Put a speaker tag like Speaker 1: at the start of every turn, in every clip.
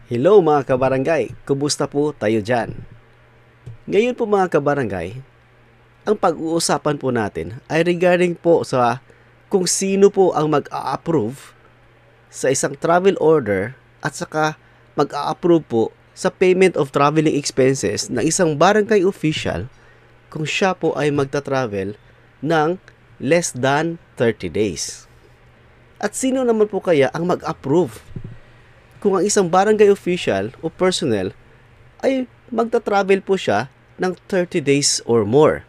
Speaker 1: Hello mga kabarangay, kumusta po tayo dyan? Ngayon po mga kabarangay, ang pag-uusapan po natin ay regarding po sa kung sino po ang mag-a-approve sa isang travel order at saka mag-a-approve po sa payment of traveling expenses ng isang barangay official kung siya po ay magta-travel ng less than 30 days. At sino naman po kaya ang mag-approve kung ang isang barangay official o personnel ay magta-travel po siya ng 30 days or more?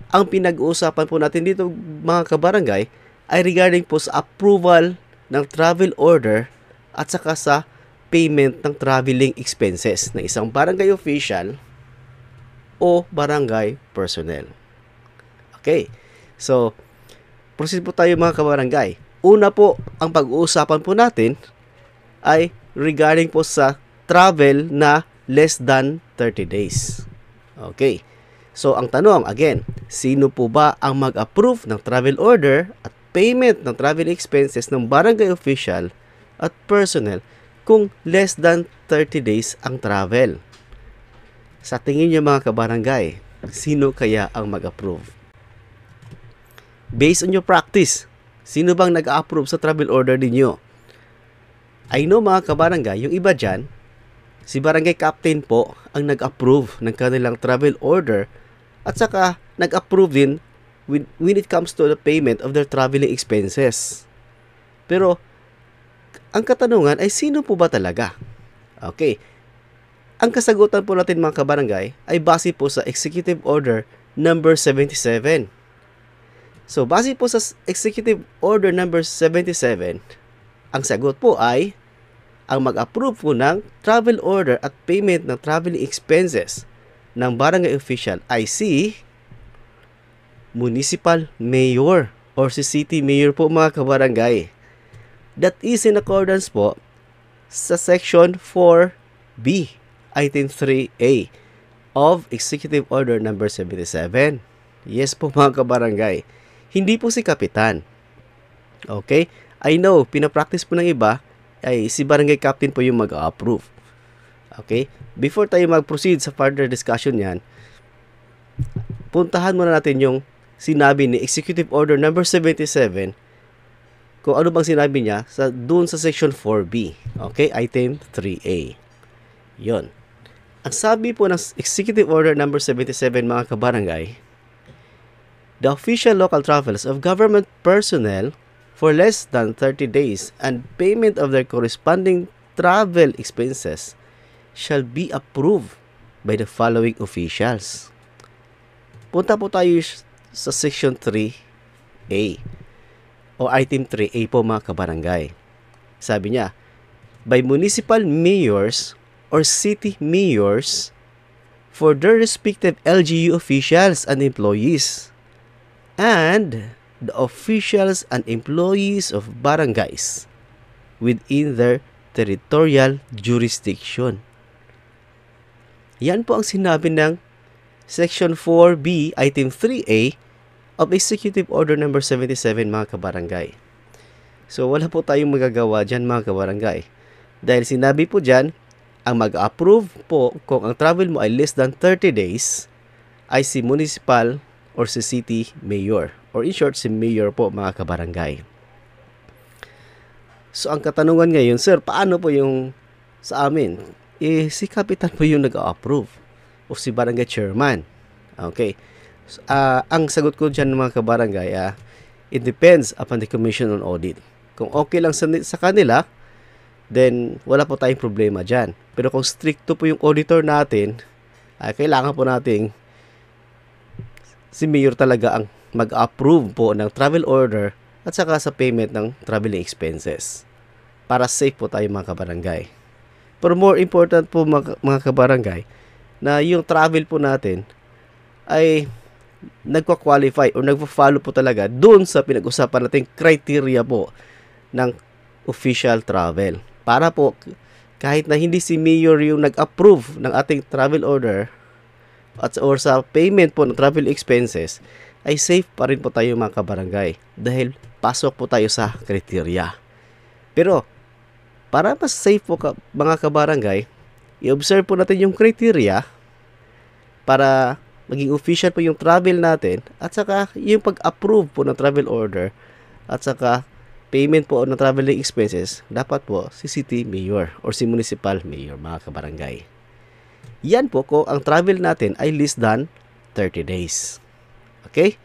Speaker 1: Ang pinag-uusapan po natin dito mga kabarangay ay regarding po sa approval ng travel order at saka sa payment ng traveling expenses ng isang barangay official o barangay personnel. Okay, so proceed po tayo mga kabarangay. Una po, ang pag-uusapan po natin ay regarding po sa travel na less than 30 days. Okay. So, ang tanong, again, sino po ba ang mag-approve ng travel order at payment ng travel expenses ng barangay official at personnel kung less than 30 days ang travel? Sa tingin niyo mga kabarangay, sino kaya ang mag-approve? Based on your practice, sino bang nag-approve sa travel order ninyo? I know mga kabarangay, yung iba dyan, si barangay captain po ang nag-approve ng kanilang travel order at saka nag-approve din when it comes to the payment of their traveling expenses. Pero, ang katanungan ay sino po ba talaga? Okay. Ang kasagutan po natin mga kabarangay ay base po sa Executive Order number 77. So, base po sa Executive Order number 77, ang sagot po ay ang mag-approve po ng travel order at payment ng traveling expenses ng barangay official ay si Municipal Mayor or si City Mayor po mga kabarangay. That is in accordance po sa Section 4B, Item 3A of Executive Order number 77. Yes po mga kabarangay. Hindi po si Kapitan. Okay? I know, pinapractice po ng iba ay si barangay captain po yung mag-approve. Okay? Before tayo mag-proceed sa further discussion yan, puntahan muna natin yung sinabi ni Executive Order number 77 kung ano bang sinabi niya dun sa Section 4B. Okay? Item 3A. Yon. Ang sabi po ng Executive Order number 77 mga kabarangay, the official local travels of government personnel for less than 30 days and payment of their corresponding travel expenses shall be approved by the following officials. Punta po tayo sa Section 3A o Item 3A po mga kabarangay. Sabi niya, by municipal mayors or city mayors for their respective LGU officials and employees and the officials and employees of barangays within their territorial jurisdiction. Yan po ang sinabi ng Section 4B, Item 3A of Executive Order number 77 mga kabarangay. So wala po tayong magagawa dyan mga kabarangay. Dahil sinabi po dyan, ang mag-approve po kung ang travel mo ay less than 30 days ay si municipal or si city mayor. Or in short, si mayor po mga kabarangay. So ang katanungan ngayon, sir, paano po yung sa amin? Si kapitan po yung nag-approve o si barangay chairman. Okay. So, ang sagot ko dyan mga kabarangay, it depends upon the Commission on Audit. Kung okay lang sa kanila, then wala po tayong problema dyan. Pero kung stricto po yung auditor natin, kailangan po nating si mayor talaga ang mag-approve po ng travel order at saka sa payment ng traveling expenses para safe po tayo mga kabarangay. Pero more important po mga kabarangay na yung travel po natin ay nagpa-qualify o nagpa-follow po talaga dun sa pinag-usapan nating criteria po ng official travel. Para po kahit na hindi si mayor yung nag-approve ng ating travel order or sa payment po ng travel expenses, ay safe pa rin po tayo mga kabarangay dahil pasok po tayo sa kriteria. Pero Para mas safe po mga kabarangay, i-observe po natin yung criteria para maging official po yung travel natin at saka yung pag-approve po ng travel order at saka payment po ng traveling expenses dapat po si city mayor or si municipal mayor mga kabarangay. Yan po kung ang travel natin ay less than 30 days. Okay?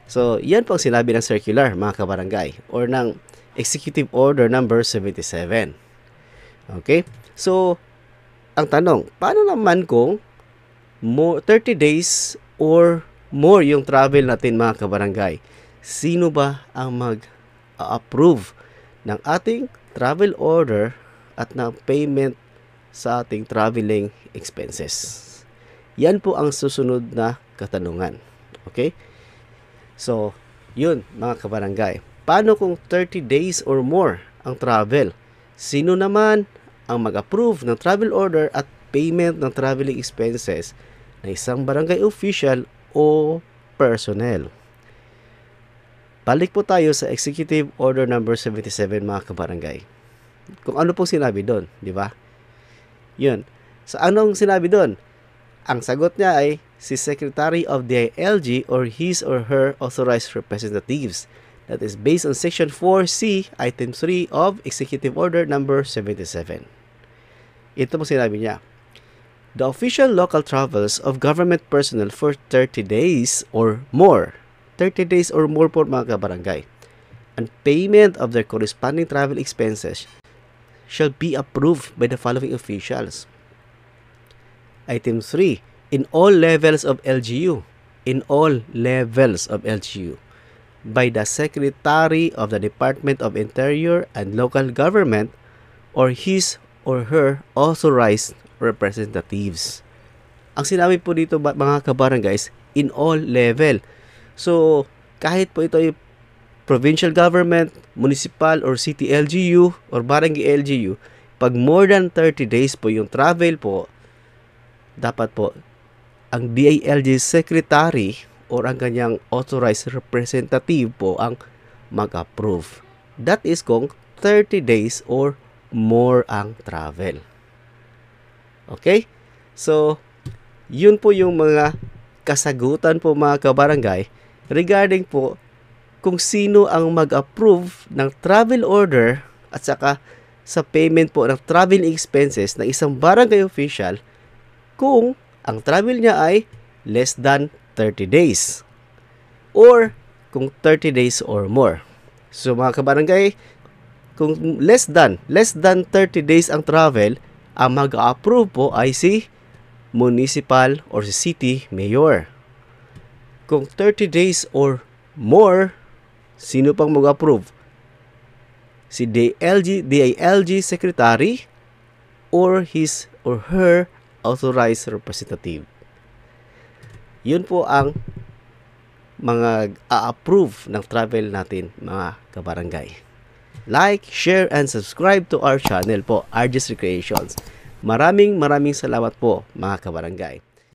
Speaker 1: So, yan po ang sinabi ng circular mga kabarangay or ng Executive Order number 77. Okay? So, ang tanong, paano naman kung 30 days or more yung travel natin mga kabarangay? Sino ba ang mag-approve ng ating travel order at ng payment sa ating traveling expenses? Yan po ang susunod na katanungan. Okay? So, yun mga kabarangay. Paano kung 30 days or more ang travel? Sino naman ang mag-approve ng travel order at payment ng traveling expenses na isang barangay official o personnel? Balik po tayo sa Executive Order number 77 mga kabarangay. Kung ano pong sinabi doon, di ba? Yun. Sa anong sinabi doon? Ang sagot niya ay si Secretary of the DILG or his or her authorized representatives. That is based on Section 4C, Item 3 of Executive Order number 77. Ito po sinabi niya. The official local travels of government personnel for 30 days or more. 30 days or more po mga kabarangay. And payment of their corresponding travel expenses shall be approved by the following officials. Item 3. In all levels of LGU. In all levels of LGU. By the Secretary of the Department of Interior and Local Government or his or her authorized representatives. Ang sinabi po dito mga kabarangays, in all level. So, kahit po ito ay provincial government, municipal or city LGU or barangay LGU, pag more than 30 days po yung travel po, dapat po ang DILG secretary or ang kanyang authorized representative po ang mag-approve. That is kung 30 days or more ang travel. Okay? So, yun po yung mga kasagutan po mga kabarangay regarding po kung sino ang mag-approve ng travel order at saka sa payment po ng travel expenses ng isang barangay official kung ang travel niya ay less than 30 days or kung 30 days or more. So mga kabarangay, kung less than 30 days ang travel, ang mag-approve po ay si municipal or si city mayor. Kung 30 days or more, sino pang mag-approve? Si DILG secretary or his or her authorized representative. Yun po ang mga a-approve ng travel natin mga kabarangay. Like, share, and subscribe to our channel po, RJ's Recreations. Maraming salamat po mga kabarangay.